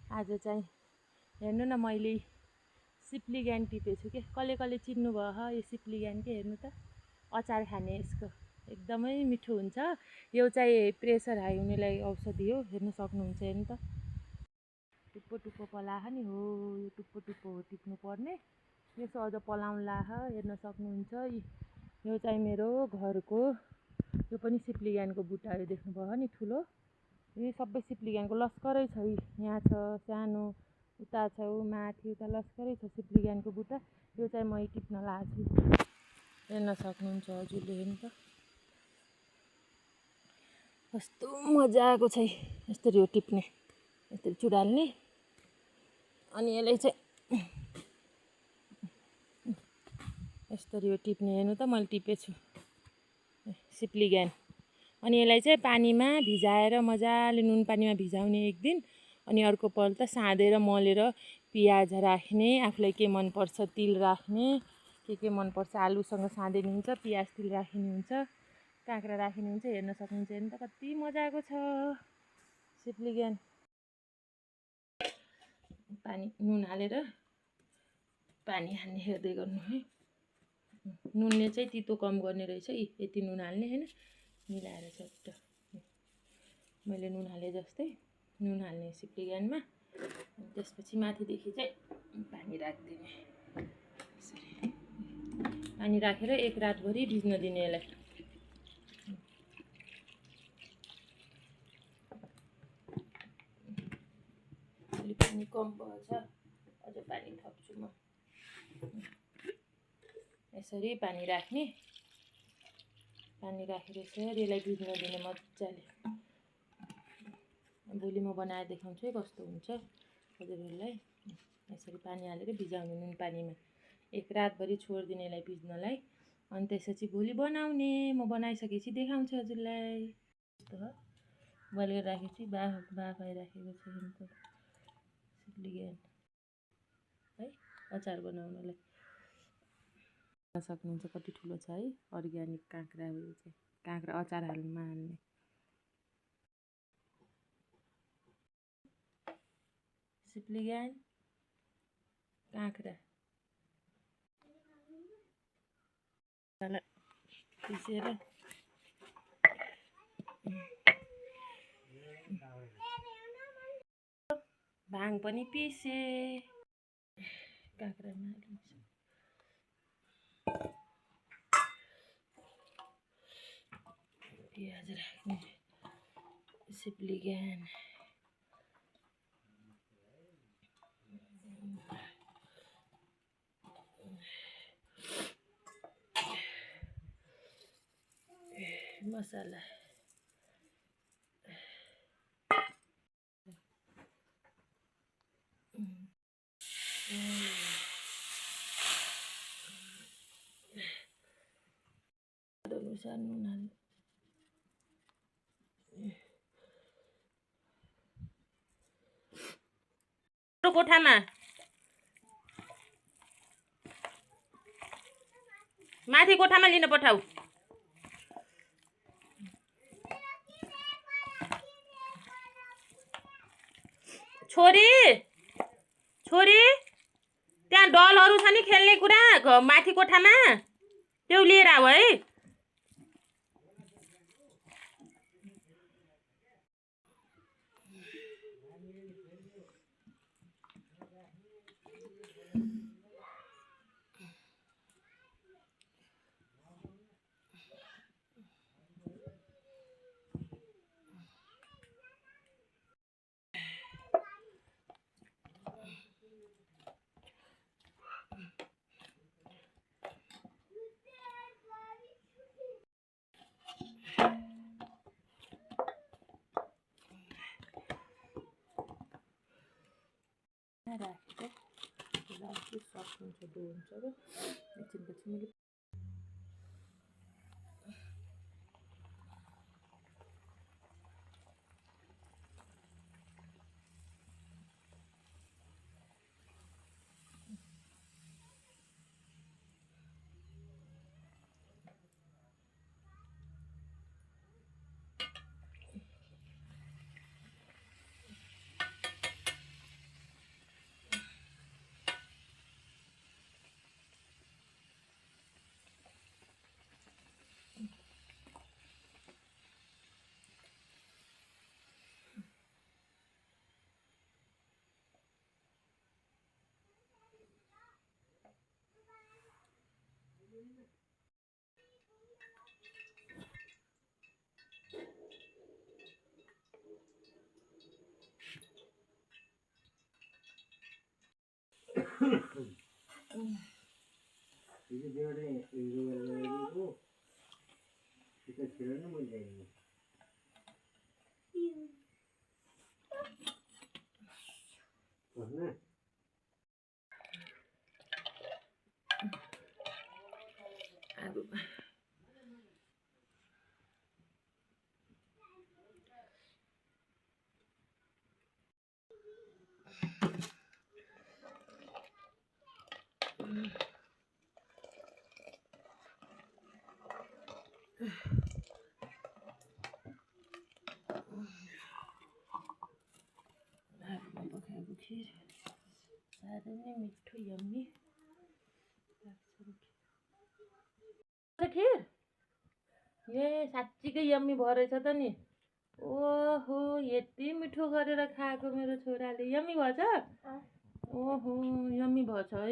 आज चाहिँ हेर्नु न मैले सिप्ली ज्ञान टिपेछु के कसले चिन्नु भयो यो सिप्ली ज्ञान के हेर्नु त अचार खाने यसको एकदमै मिठो हुन्छ यो चाहिँ प्रेसर हाई हुनेलाई औषधि हो हेर्न सक्नुहुन्छ हेर्नु त टुप्पो टुप्पो पलाह नि हो यो टुप्पो टुप्पो हो टिप्नु पर्ने यसो अझ पलाउन लाह हेर्न सक्नुहुन्छ यो चाहिँ मेरो घरको यो पनि सिप्ली ज्ञानको बुट्टा यो देख्नुभयो नि ठुलो यो सबै सिप्ली ज्ञानको लस्करै छ यहाँ छ सानो उता छ माथि उता लस्करै छ सिप्ली ज्ञानको बुट्टा यो चाहिँ म टिप्न लाग्छु हेर्न सक्नुहुन्छ हजुरले हेर्नु त कस्तो मजाको छ यसरी हो टिप्ने यसरी चुडाल्ने अनि यसलाई चाहिँ यसरी हो टिप्ने हेर्नु त मैले टिपेछु सिप्ली ज्ञान अनि यसलाई चाहिँ पानीमा भिजाएर मजाले नुन पानीमा भिजाउने एक दिन अनि अर्को पल्ट साँधेर मलेर पियाज राख्ने आफूलाई के मनपर्छ तिल राख्ने के मनपर्छ आलुसँग साँधिने हुन्छ पियाज तिल राखिने हुन्छ काँक्रा राखिने हुन्छ हेर्न सक्नुहुन्छ हेर्नु त कति मजाको छ सिप्ली ज्ञान पानी नुन हालेर पानी हाल्ने हेर्दै गर्नु है नुनले चाहिँ तितो कम गर्ने रहेछ यति नुन हाल्ने हैन मिलाएर चट्ट मैले नुन हाले जस्तै नुन हाल्ने सिप्ली ज्ञानमा त्यसपछि माथिदेखि चाहिँ पानी राखिदिने पानी राखेर एक रातभरि भिज्न दिने यसलाई अलिक पानी कम भएछ अझ पानी थप्छु म यसरी पानी राख्ने पानी राखेर यसरी यसलाई भिज्न दिने मजाले भोलि म बनाएर देखाउँछु है कस्तो हुन्छ हजुरहरूलाई यसरी पानी हालेर भिजाउने नुन पानीमा एक रातभरि छोडिदिने यसलाई भिज्नलाई अनि त्यसपछि भोलि बनाउने म बनाइसकेपछि देखाउँछु हजुरलाई यस्तो हो बोइल गरेर राखेपछि बाफाइ राखेको छ नि त सिप्ली ज्ञान है अचार बनाउनलाई सक्नुहुन्छ कति ठुलो छ है अर्ग्यानिक काँक्रा हो यो चाहिँ काँक्रा अचार हाल्नुमा हाल्ने सिप्ली ज्ञान काँक्रा पिसेर भाङ पनि पिसे काँक्रामा पियाज राख्ने सिप्ली ज्ञान मसाला अनुसार नुन हाल्नु कोठामा माथि कोठामा लिन पठाऊ छोरी छोरी त्यहाँ डलहरू छ नि खेल्ने कुरा माथि कोठामा त्यो लिएर आऊ है राखेर त्यसलाई सफ्ट हुन्छ डो हुन्छ र एकछिनपछि मैले ಇದು ದೇವರೇ ಇದು kita kirana menjadi mana खीर साह्रै नै मिठो यम्मी खीर ए साँच्चीकै यम्मी भएछ त नि ओहो यति मिठो गरेर खाएको मेरो छोराले यम्मी भएछ ओहो यम्मी भएछ है